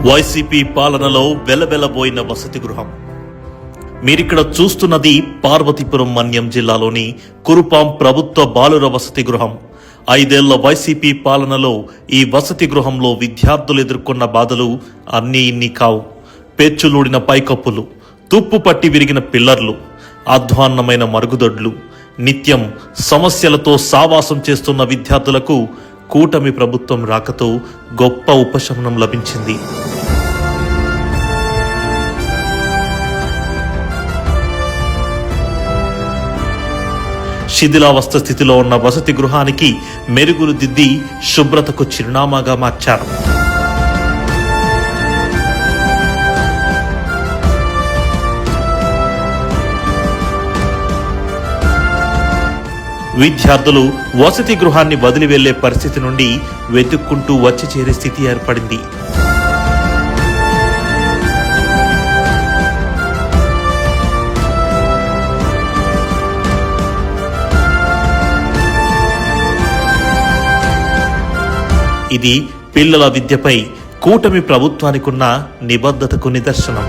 YCP పాలనలో వెలవెలబోయిన వసతి గృహం. మీరిక్కడ చూస్తున్నది పార్వతీపురం మన్యం జిల్లాలోని కురుపాం ప్రభుత్వ బాలుర వసతి గృహం. 5 ఏళ్ల వైసీపీ పాలనలో ఈ వసతి గృహంలో విద్యార్థులు ఎదుర్కొన్న బాధలు అన్నీ ఇన్ని కావు. పేర్చులూడిన పైకప్పులు, తుప్పు పట్టి విరిగిన పిల్లర్లు, అధ్వాన్నమైన మరుగుదొడ్లు, నిత్యం సమస్యలతో సావాసం చేస్తున్న విద్యార్థులకు కూటమి ప్రభుత్వం రాకతో గొప్ప ఉపశమనం లభించింది. శిథిలావస్థ స్థితిలో ఉన్న వసతి గృహానికి మెరుగులు దిద్ది శుభ్రతకు చిరునామాగా మార్చారు. విద్యార్థులు వసతి గృహాన్ని వదిలి వెళ్లే పరిస్థితి నుండి వెతుక్కుంటూ వచ్చి చేరే స్థితి ఏర్పడింది. ఇది పిల్లల విద్యపై కూటమి ప్రభుత్వానికున్న నిబద్ధతకు నిదర్శనం.